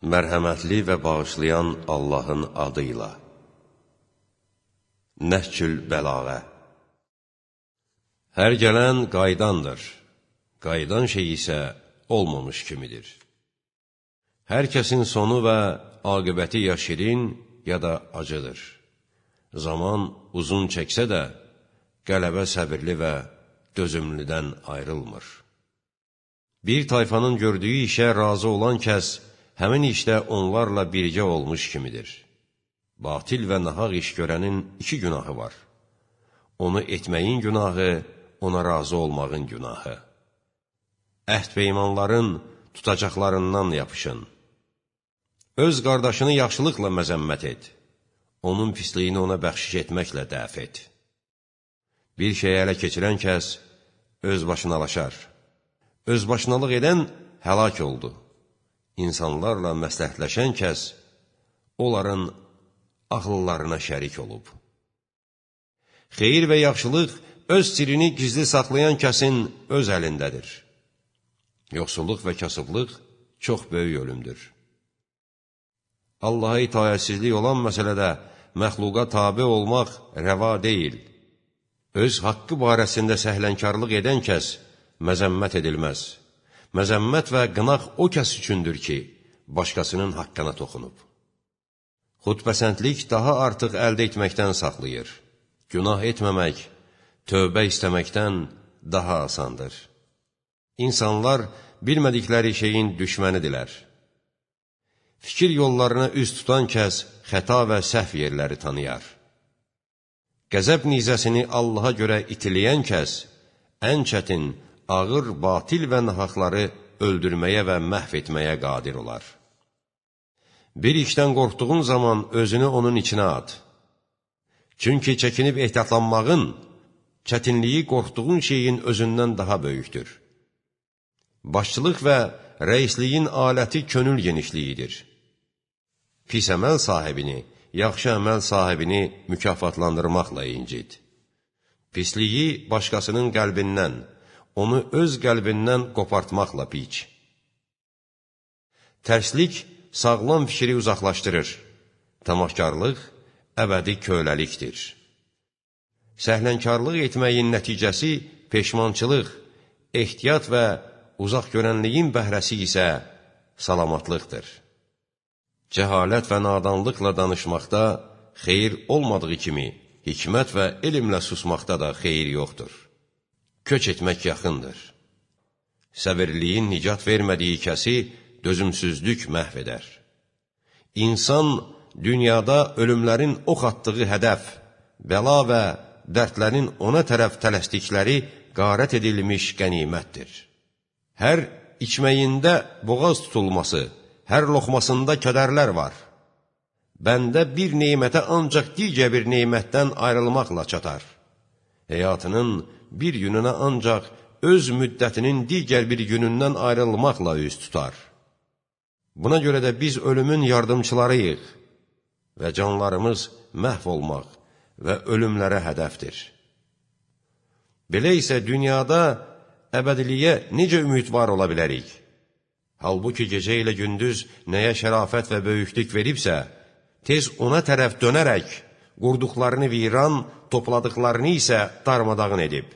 Mərhəmətli və bağışlayan Allahın adıyla. Nəhcül Bəlağə. Hər gələn qaydandır, qaydan şey isə olmamış kimidir. Hər kəsin sonu və aqibəti ya şirin, ya da acıdır. Zaman uzun çəksə də, qələbə səbirli və dözümlüdən ayrılmır. Bir tayfanın gördüyü işə razı olan kəs, həmin işdə onlarla birgə olmuş kimidir. Batil və nahaq iş görənin iki günahı var. Onu etməyin günahı, ona razı olmağın günahı. Əhd və imanların tutacaqlarından yapışın. Öz qardaşını yaxşılıqla məzəmmət et. Onun pisliyini ona bəxşiş etməklə dəf et. Bir şeyə ələ keçirən kəs özbaşınalaşar. Özbaşınalıq edən həlak oldu. İnsanlarla məsləhətləşən kəs onların ağıllarına şərik olub. Xeyir və yaxşılıq öz sirini gizli saxlayan kəsin öz əlindədir. Yoxsulluq və kasıblıq çox böyük ölümdür. Allaha itayətsizlik olan məsələdə məxluqa tabe olmaq rəva deyil. Öz haqqı barəsində səhlənkarlıq edən kəs məzəmmət edilməz. Məzəmmət və qınaq o kəs üçündür ki, başqasının haqqına toxunub. Xudpəsəndlik daha artıq əldə etməkdən saxlayır. Günah etməmək, tövbə istəməkdən daha asandır. İnsanlar bilmədikləri şeyin düşmənidilər. Fikir yollarına üz tutan kəs xəta və səhv yerləri tanıyar. Qəzəb nizəsini Allaha görə itiləyən kəs ən çətin, ağır, batil və nahaqları öldürməyə və məhv etməyə qadir olar. Bir işdən qorxduğun zaman özünü onun içinə at. Çünki çəkinib ehtiyatlanmağın, çətinliyi qorxduğun şeyin özündən daha böyükdür. Başçılıq və rəisliyin aləti könül genişliyidir. Pis əməl sahibini, yaxşı əməl sahibini mükafatlandırmaqla incid. Pisliyi başqasının qəlbindən, onu öz qəlbindən qopartmaqla biç. Tərslik sağlam fikri uzaqlaşdırır. Tamahkarlıq əbədi köləlikdir. Səhlənkarlıq etməyin nəticəsi peşmançılıq, ehtiyat və uzaq görənliyin bəhrəsi isə salamatlıqdır. Cəhalət və nadanlıqla danışmaqda xeyir olmadığı kimi, hikmət və elmlə susmaqda da xeyir yoxdur. Köç etmək yaxındır. Səbirliyin nicat vermədiyi kəsi dözümsüzlük məhv edər. İnsan dünyada ölümlərin ox atdığı hədəf, bəla və dərdlərin ona tərəf tələsdikləri qarət edilmiş qənimətdir. Hər içməyində boğaz tutulması, hər loxmasında kədərlər var. Bəndə bir neymətə ancaq digər bir neymətdən ayrılmaqla çatar. Həyatının bir gününə ancaq öz müddətinin digər bir günündən ayrılmaqla üz tutar. Buna görə də biz ölümün yardımçılarıyıq və canlarımız məhv olmaq və ölümlərə hədəfdir. Belə isə dünyada əbədiliyə necə ümidvar ola bilərik? Halbuki gecə ilə gündüz nəyə şərafət və böyüklük veribsə, tez ona tərəf dönərək, qurduqlarını viran, topladıqlarını isə darmadağın edib.